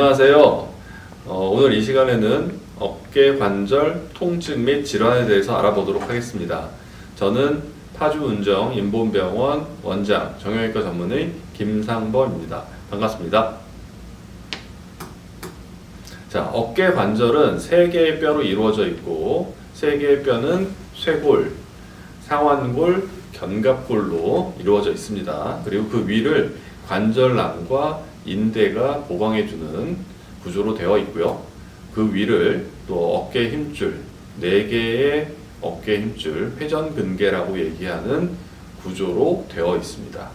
안녕하세요. 오늘 이 시간에는 어깨 관절 통증 및 질환에 대해서 알아보도록 하겠습니다. 저는 파주운정 인본병원 원장 정형외과 전문의 김상범입니다. 반갑습니다. 자, 어깨 관절은 3개의 뼈로 이루어져 있고 3개의 뼈는 쇄골, 상완골, 견갑골로 이루어져 있습니다. 그리고 그 위를 관절낭과 인대가 보강해주는 구조로 되어 있고요. 그 위를 또 어깨 힘줄, 4개의 어깨 힘줄, 회전근개라고 얘기하는 구조로 되어 있습니다.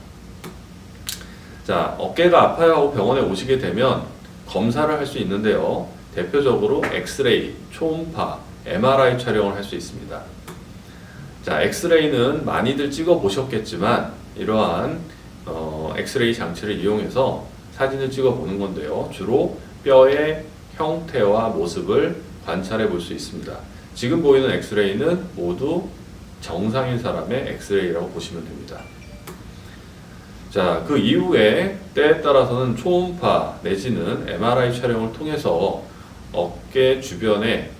자, 어깨가 아파요 하고 병원에 오시게 되면 검사를 할 수 있는데요. 대표적으로 엑스레이, 초음파, MRI 촬영을 할 수 있습니다. 자, 엑스레이는 많이들 찍어 보셨겠지만 이러한 엑스레이 장치를 이용해서 사진을 찍어 보는 건데요. 주로 뼈의 형태와 모습을 관찰해 볼 수 있습니다. 지금 보이는 엑스레이는 모두 정상인 사람의 엑스레이라고 보시면 됩니다. 자, 그 이후에 때에 따라서는 초음파 내지는 MRI 촬영을 통해서 어깨 주변의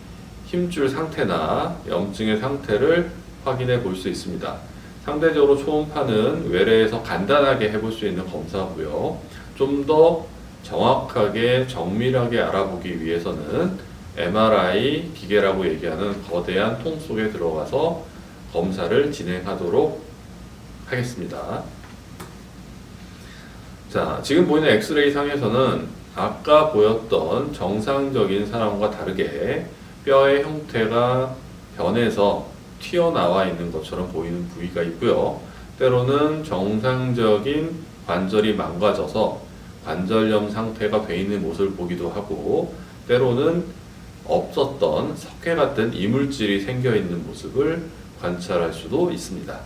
힘줄 상태나 염증의 상태를 확인해 볼 수 있습니다. 상대적으로 초음파는 외래에서 간단하게 해볼 수 있는 검사고요. 좀 더 정확하게 정밀하게 알아보기 위해서는 MRI 기계라고 얘기하는 거대한 통 속에 들어가서 검사를 진행하도록 하겠습니다. 자, 지금 보이는 엑스레이 상에서는 아까 보였던 정상적인 사람과 다르게 뼈의 형태가 변해서 튀어나와 있는 것처럼 보이는 부위가 있고요. 때로는 정상적인 관절이 망가져서 관절염 상태가 돼 있는 모습을 보기도 하고, 때로는 없었던 석회 같은 이물질이 생겨 있는 모습을 관찰할 수도 있습니다.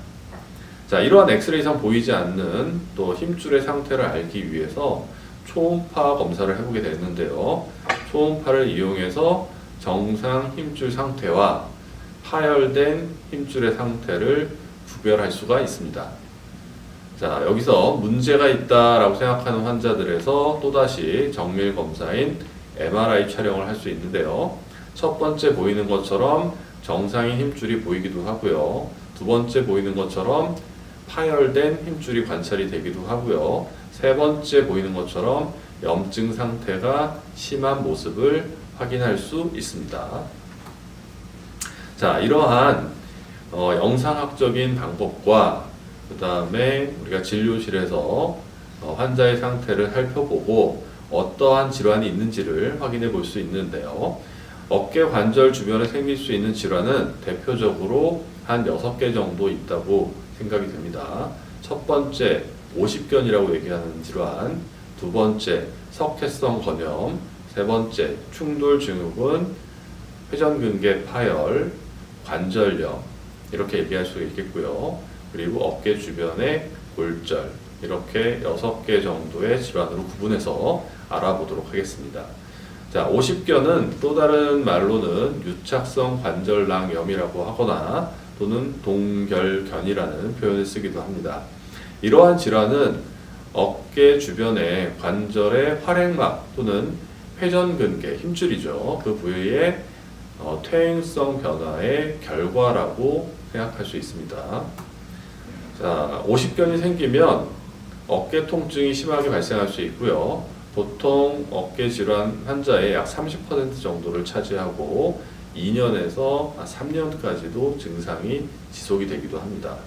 자, 이러한 엑스레이상 보이지 않는 또 힘줄의 상태를 알기 위해서 초음파 검사를 해보게 되는데요. 초음파를 이용해서 정상 힘줄 상태와 파열된 힘줄의 상태를 구별할 수가 있습니다. 자, 여기서 문제가 있다라고 생각하는 환자들에서 또다시 정밀 검사인 MRI 촬영을 할 수 있는데요. 첫 번째 보이는 것처럼 정상인 힘줄이 보이기도 하고요. 두 번째 보이는 것처럼 파열된 힘줄이 관찰이 되기도 하고요. 세 번째 보이는 것처럼 염증 상태가 심한 모습을 확인할 수 있습니다. 자, 이러한 영상학적인 방법과 그 다음에 우리가 진료실에서 환자의 상태를 살펴보고 어떠한 질환이 있는지를 확인해 볼 수 있는데요. 어깨 관절 주변에 생길 수 있는 질환은 대표적으로 한 6개 정도 있다고 생각이 됩니다. 첫 번째, 오십견이라고 얘기하는 질환, 두 번째, 석회성 건염, 세 번째, 충돌증후군, 회전근개 파열, 관절염, 이렇게 얘기할 수 있겠고요. 그리고 어깨 주변의 골절, 이렇게 6개 정도의 질환으로 구분해서 알아보도록 하겠습니다. 자, 오십견은 또 다른 말로는 유착성 관절낭염이라고 하거나 또는 동결견이라는 표현을 쓰기도 합니다. 이러한 질환은 어깨 주변의 관절의 활액막 또는 회전근개, 힘줄이죠. 그 부위의 퇴행성 변화의 결과라고 생각할 수 있습니다. 자, 오십견이 생기면 어깨 통증이 심하게 발생할 수 있고요. 보통 어깨 질환 환자의 약 30% 정도를 차지하고 2년에서 3년까지도 증상이 지속이 되기도 합니다.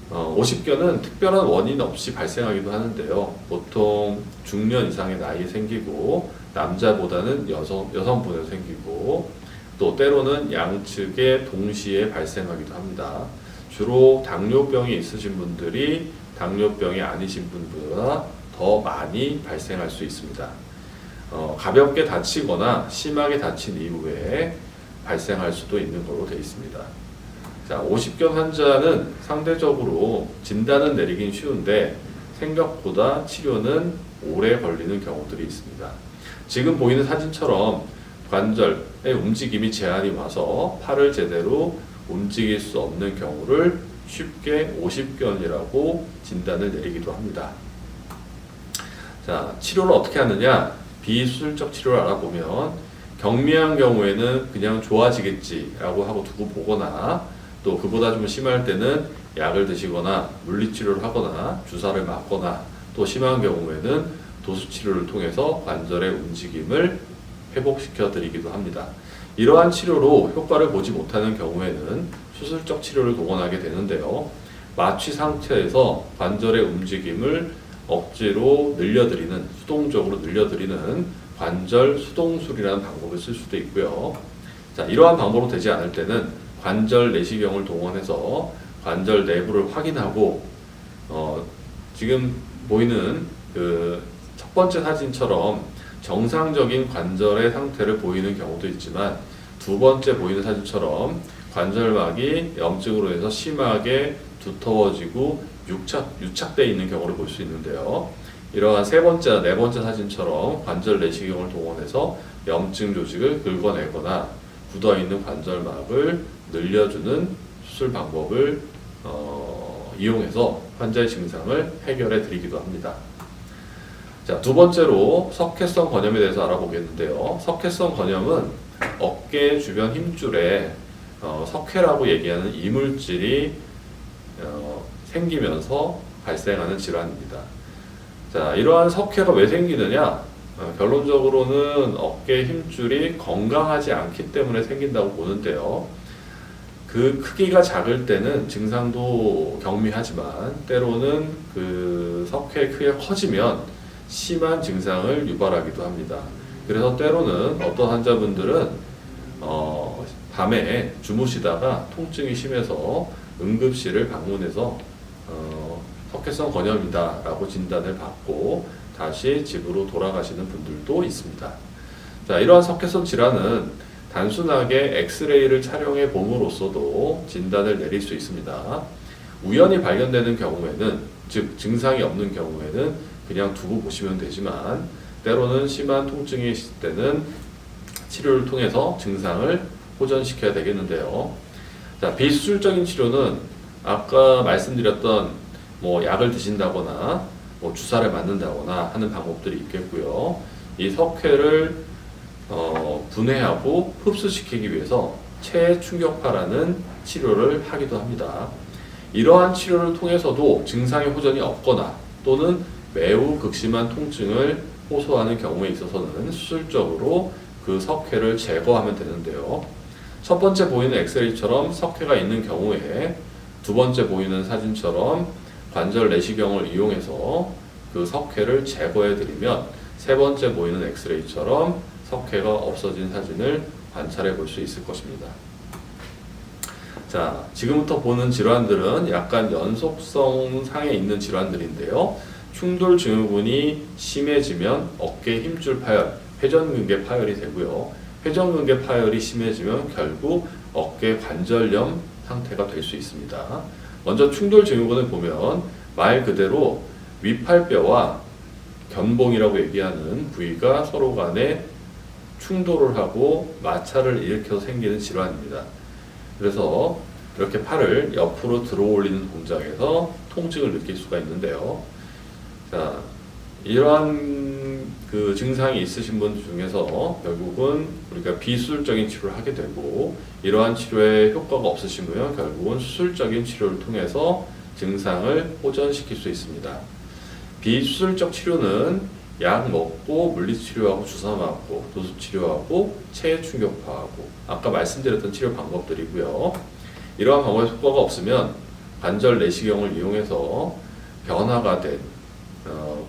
오십견은 특별한 원인 없이 발생하기도 하는데요. 보통 중년 이상의 나이에 생기고 남자보다는 여성분에 생기고 또 때로는 양측에 동시에 발생하기도 합니다. 주로 당뇨병이 있으신 분들이 당뇨병이 아니신 분보다 더 많이 발생할 수 있습니다. 가볍게 다치거나 심하게 다친 이후에 발생할 수도 있는 걸로 되어 있습니다. 자, 오십견 환자는 상대적으로 진단은 내리긴 쉬운데 생각보다 치료는 오래 걸리는 경우들이 있습니다. 지금 보이는 사진처럼 관절의 움직임이 제한이 와서 팔을 제대로 움직일 수 없는 경우를 쉽게 오십견이라고 진단을 내리기도 합니다. 자, 치료를 어떻게 하느냐? 비수술적 치료를 알아보면 경미한 경우에는 그냥 좋아지겠지라고 하고 두고 보거나 또 그보다 좀 심할 때는 약을 드시거나 물리치료를 하거나 주사를 맞거나 또 심한 경우에는 도수치료를 통해서 관절의 움직임을 회복시켜 드리기도 합니다. 이러한 치료로 효과를 보지 못하는 경우에는 수술적 치료를 동원하게 되는데요. 마취 상태에서 관절의 움직임을 억지로 늘려드리는, 수동적으로 늘려드리는 관절 수동술이라는 방법을 쓸 수도 있고요. 자, 이러한 방법으로 되지 않을 때는 관절 내시경을 동원해서 관절 내부를 확인하고 지금 보이는 그 첫 번째 사진처럼 정상적인 관절의 상태를 보이는 경우도 있지만 두 번째 보이는 사진처럼 관절막이 염증으로 해서 심하게 두터워지고 유착되어 있는 경우를 볼 수 있는데요. 이러한 세 번째, 네 번째 사진처럼 관절 내시경을 동원해서 염증 조직을 긁어내거나 굳어있는 관절막을 늘려주는 수술 방법을 이용해서 환자의 증상을 해결해 드리기도 합니다. 자, 두 번째로 석회성 건염에 대해서 알아보겠는데요. 석회성 건염은 어깨 주변 힘줄에 석회라고 얘기하는 이물질이 생기면서 발생하는 질환입니다. 자, 이러한 석회가 왜 생기느냐? 결론적으로는 어깨 힘줄이 건강하지 않기 때문에 생긴다고 보는데요. 그 크기가 작을 때는 증상도 경미하지만 때로는 그 석회의 크기가 커지면 심한 증상을 유발하기도 합니다. 그래서 때로는 어떤 환자분들은 밤에 주무시다가 통증이 심해서 응급실을 방문해서 석회성 건염이다 라고 진단을 받고 다시 집으로 돌아가시는 분들도 있습니다. 자, 이러한 석회성 질환은 단순하게 엑스레이를 촬영해 봄으로써도 진단을 내릴 수 있습니다. 우연히 발견되는 경우에는, 즉 증상이 없는 경우에는 그냥 두고 보시면 되지만 때로는 심한 통증이 있을 때는 치료를 통해서 증상을 호전시켜야 되겠는데요. 자, 비수술적인 치료는 아까 말씀드렸던 약을 드신다거나 주사를 맞는다거나 하는 방법들이 있겠고요. 이 석회를 분해하고 흡수시키기 위해서 체해 충격파라는 치료를 하기도 합니다. 이러한 치료를 통해서도 증상의 호전이 없거나 또는 매우 극심한 통증을 호소하는 경우에 있어서는 수술적으로 그 석회를 제거하면 되는데요. 첫 번째 보이는 엑스레이처럼 석회가 있는 경우에 두 번째 보이는 사진처럼 관절 내시경을 이용해서 그 석회를 제거해 드리면 세 번째 보이는 엑스레이처럼 석회가 없어진 사진을 관찰해 볼 수 있을 것입니다. 자, 지금부터 보는 질환들은 약간 연속성 상에 있는 질환들인데요. 충돌 증후군이 심해지면 어깨 힘줄 파열, 회전근개 파열이 되고요. 회전근개 파열이 심해지면 결국 어깨 관절염 상태가 될 수 있습니다. 먼저 충돌 증후군을 보면 말 그대로 위팔뼈와 견봉이라고 얘기하는 부위가 서로 간에 충돌을 하고 마찰을 일으켜서 생기는 질환입니다. 그래서 이렇게 팔을 옆으로 들어 올리는 동작에서 통증을 느낄 수가 있는데요. 자, 이러한 그 증상이 있으신 분 중에서 결국은 우리가 비수술적인 치료를 하게 되고 이러한 치료에 효과가 없으시면 결국은 수술적인 치료를 통해서 증상을 호전시킬 수 있습니다. 비수술적 치료는 약 먹고 물리치료하고 주사 맞고 도수치료하고 체해 충격파하고 아까 말씀드렸던 치료 방법들이고요. 이러한 방법에 효과가 없으면 관절 내시경을 이용해서 변화가 된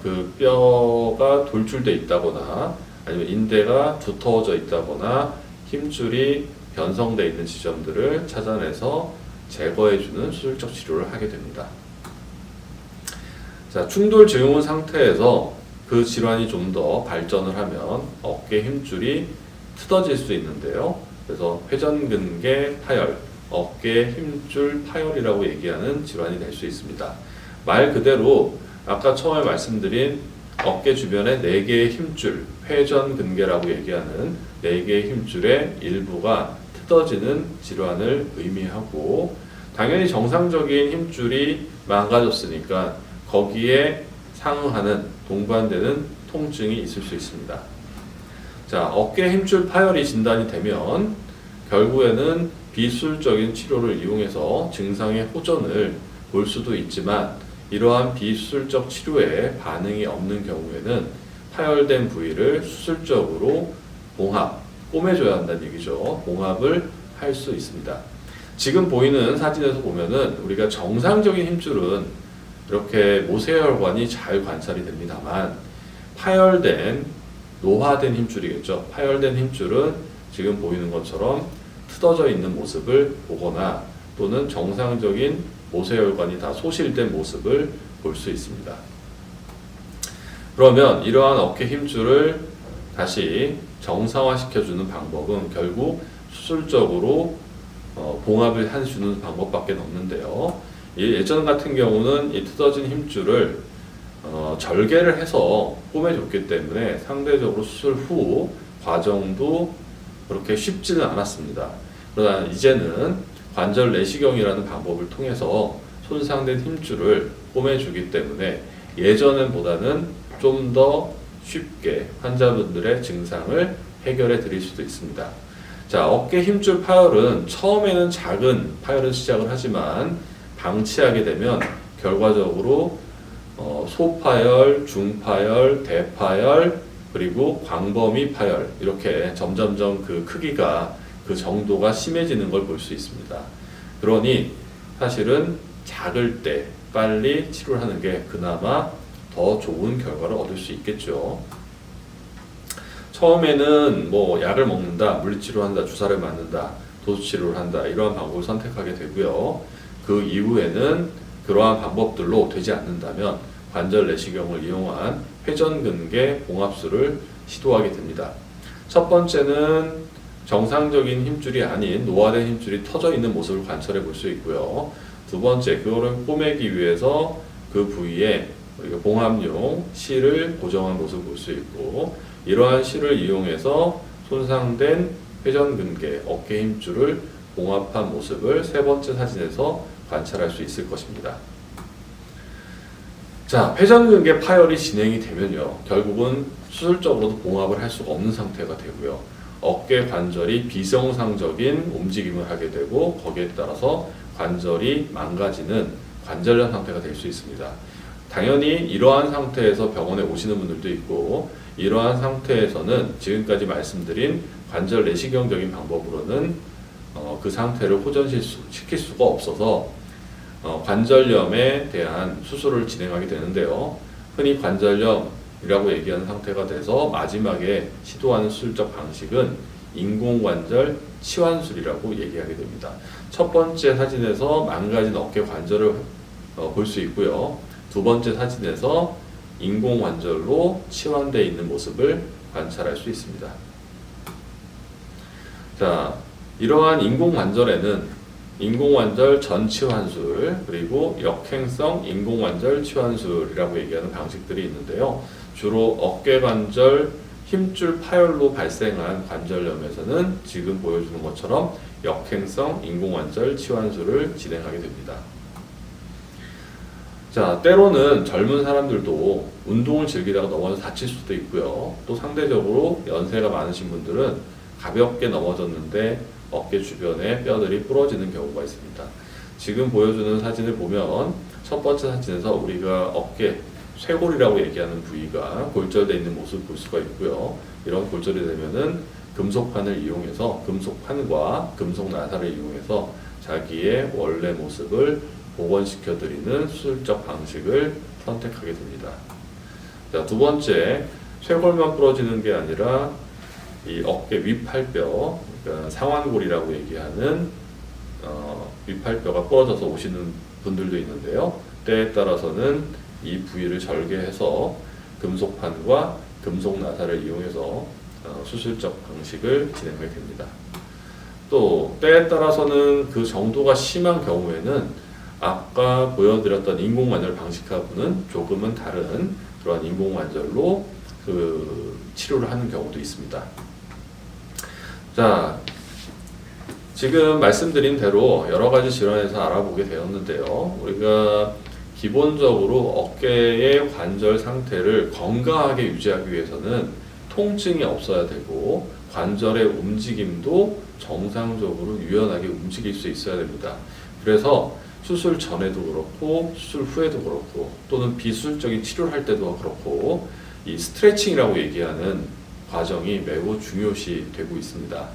그 뼈가 돌출되어 있다거나 아니면 인대가 두터워져 있다거나 힘줄이 변성되어 있는 지점들을 찾아내서 제거해주는 수술적 치료를 하게 됩니다. 자, 충돌 증후군 상태에서 그 질환이 좀 더 발전을 하면 어깨 힘줄이 틀어질 수 있는데요. 그래서 회전근개 파열, 어깨 힘줄 파열이라고 얘기하는 질환이 될 수 있습니다. 말 그대로 아까 처음에 말씀드린 어깨 주변에 4개의 힘줄, 회전근개라고 얘기하는 4개의 힘줄의 일부가 틀어지는 질환을 의미하고 당연히 정상적인 힘줄이 망가졌으니까 거기에 상응하는 동반되는 통증이 있을 수 있습니다. 자, 어깨 힘줄 파열이 진단이 되면 결국에는 비수술적인 치료를 이용해서 증상의 호전을 볼 수도 있지만 이러한 비수술적 치료에 반응이 없는 경우에는 파열된 부위를 수술적으로 봉합, 꼬매줘야 한다는 얘기죠. 봉합을 할 수 있습니다. 지금 보이는 사진에서 보면은 우리가 정상적인 힘줄은 이렇게 모세혈관이 잘 관찰이 됩니다만 파열된 노화된 힘줄이겠죠. 파열된 힘줄은 지금 보이는 것처럼 틀어져 있는 모습을 보거나 또는 정상적인 모세혈관이 다 소실된 모습을 볼 수 있습니다. 그러면 이러한 어깨 힘줄을 다시 정상화시켜주는 방법은 결국 수술적으로 봉합을 해주는 방법밖에 없는데요. 예전 같은 경우는 이 틀어진 힘줄을 절개를 해서 꼬매줬기 때문에 상대적으로 수술 후 과정도 그렇게 쉽지는 않았습니다. 그러나 이제는 관절 내시경이라는 방법을 통해서 손상된 힘줄을 꼬매주기 때문에 예전보다는 좀 더 쉽게 환자분들의 증상을 해결해 드릴 수도 있습니다. 자, 어깨 힘줄 파열은 처음에는 작은 파열을 시작을 하지만 방치하게 되면 결과적으로 소파열, 중파열, 대파열, 그리고 광범위 파열 이렇게 점점점 그 크기가 그 정도가 심해지는 걸 볼 수 있습니다. 그러니 사실은 작을 때 빨리 치료를 하는 게 그나마 더 좋은 결과를 얻을 수 있겠죠. 처음에는 뭐 약을 먹는다, 물리치료를 한다, 주사를 맞는다, 도수치료를 한다 이러한 방법을 선택하게 되고요. 그 이후에는 그러한 방법들로 되지 않는다면 관절 내시경을 이용한 회전근개 봉합술을 시도하게 됩니다. 첫 번째는 정상적인 힘줄이 아닌 노화된 힘줄이 터져 있는 모습을 관찰해 볼 수 있고요. 두 번째, 그거를 꼬매기 위해서 그 부위에 우리가 봉합용 실을 고정한 모습을 볼 수 있고 이러한 실을 이용해서 손상된 회전근개, 어깨 힘줄을 봉합한 모습을 세 번째 사진에서 관찰할 수 있을 것입니다. 자, 회전근개 파열이 진행이 되면요. 결국은 수술적으로도 봉합을 할 수가 없는 상태가 되고요. 어깨 관절이 비정상적인 움직임을 하게 되고 거기에 따라서 관절이 망가지는 관절염 상태가 될 수 있습니다. 당연히 이러한 상태에서 병원에 오시는 분들도 있고 이러한 상태에서는 지금까지 말씀드린 관절 내시경적인 방법으로는 그 상태를 호전시킬 수가 없어서 관절염에 대한 수술을 진행하게 되는데요. 흔히 관절염이라고 얘기하는 상태가 돼서 마지막에 시도하는 수술적 방식은 인공관절 치환술이라고 얘기하게 됩니다. 첫 번째 사진에서 망가진 어깨 관절을 볼 수 있고요. 두 번째 사진에서 인공관절로 치환되어 있는 모습을 관찰할 수 있습니다. 자, 이러한 인공관절에는 인공관절 전치환술 그리고 역행성 인공관절 치환술이라고 얘기하는 방식들이 있는데요. 주로 어깨관절 힘줄 파열로 발생한 관절염에서는 지금 보여주는 것처럼 역행성 인공관절 치환술을 진행하게 됩니다. 자, 때로는 젊은 사람들도 운동을 즐기다가 넘어져 다칠 수도 있고요. 또 상대적으로 연세가 많으신 분들은 가볍게 넘어졌는데 어깨 주변에 뼈들이 부러지는 경우가 있습니다. 지금 보여주는 사진을 보면 첫 번째 사진에서 우리가 어깨 쇄골이라고 얘기하는 부위가 골절되어 있는 모습을 볼 수가 있고요. 이런 골절이 되면은 금속판을 이용해서 금속판과 금속 나사를 이용해서 자기의 원래 모습을 복원시켜 드리는 수술적 방식을 선택하게 됩니다. 자, 두 번째, 쇄골만 부러지는 게 아니라 이 어깨 위팔뼈, 그러니까 상완골이라고 얘기하는 위팔뼈가 부러져서 오시는 분들도 있는데요. 때에 따라서는 이 부위를 절개해서 금속판과 금속 나사를 이용해서 수술적 방식을 진행하게 됩니다. 또 때에 따라서는 그 정도가 심한 경우에는 아까 보여드렸던 인공관절 방식하고는 조금은 다른 그러한 인공관절로 그 치료를 하는 경우도 있습니다. 자, 지금 말씀드린 대로 여러 가지 질환에서 알아보게 되었는데요. 우리가 기본적으로 어깨의 관절 상태를 건강하게 유지하기 위해서는 통증이 없어야 되고 관절의 움직임도 정상적으로 유연하게 움직일 수 있어야 됩니다. 그래서 수술 전에도 그렇고 수술 후에도 그렇고 또는 비수술적인 치료를 할 때도 그렇고 이 스트레칭이라고 얘기하는 과정이 매우 중요시 되고 있습니다.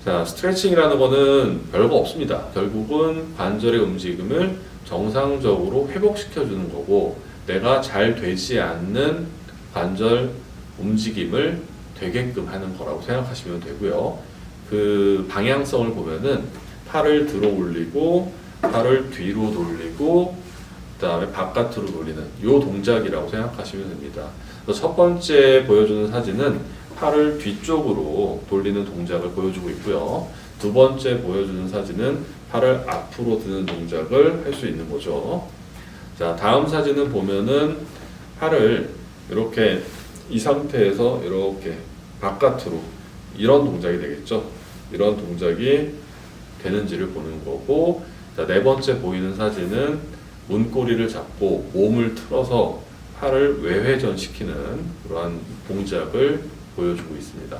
자, 스트레칭이라는 거는 별거 없습니다. 결국은 관절의 움직임을 정상적으로 회복시켜주는 거고 내가 잘 되지 않는 관절 움직임을 되게끔 하는 거라고 생각하시면 되고요. 그 방향성을 보면은 팔을 들어 올리고 팔을 뒤로 돌리고 그 다음에 바깥으로 돌리는 이 동작이라고 생각하시면 됩니다. 첫 번째 보여주는 사진은 팔을 뒤쪽으로 돌리는 동작을 보여주고 있고요. 두 번째 보여주는 사진은 팔을 앞으로 드는 동작을 할 수 있는 거죠. 자, 다음 사진은 보면은 팔을 이렇게 이 상태에서 이렇게 바깥으로 이런 동작이 되겠죠. 이런 동작이 되는지를 보는 거고, 자, 네 번째 보이는 사진은 문고리를 잡고 몸을 틀어서 팔을 외회전시키는 그러한 동작을 보여주고 있습니다.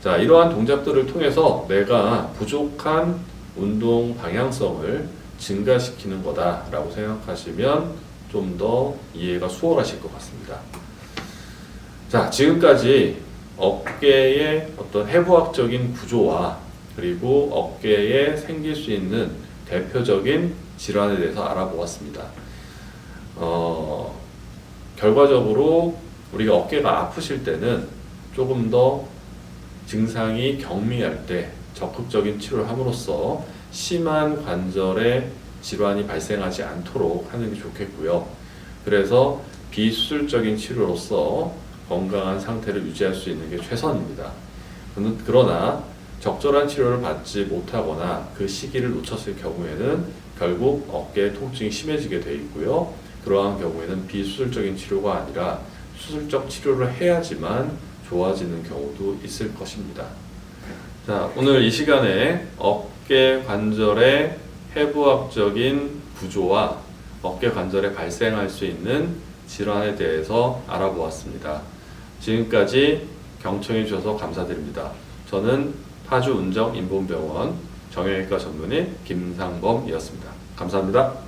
자, 이러한 동작들을 통해서 내가 부족한 운동 방향성을 증가시키는 거다라고 생각하시면 좀 더 이해가 수월하실 것 같습니다. 자, 지금까지 어깨의 어떤 해부학적인 구조와 그리고 어깨에 생길 수 있는 대표적인 질환에 대해서 알아보았습니다. 결과적으로 우리가 어깨가 아프실 때는 조금 더 증상이 경미할 때 적극적인 치료를 함으로써 심한 관절에 질환이 발생하지 않도록 하는 게 좋겠고요. 그래서 비수술적인 치료로서 건강한 상태를 유지할 수 있는 게 최선입니다. 그러나 적절한 치료를 받지 못하거나 그 시기를 놓쳤을 경우에는 결국 어깨 통증이 심해지게 되어 있고요. 그러한 경우에는 비수술적인 치료가 아니라 수술적 치료를 해야지만 좋아지는 경우도 있을 것입니다. 자, 오늘 이 시간에 어깨 관절의 해부학적인 구조와 어깨 관절에 발생할 수 있는 질환에 대해서 알아보았습니다. 지금까지 경청해 주셔서 감사드립니다. 저는 파주 운정인본병원 정형외과 전문의 김상범이었습니다. 감사합니다.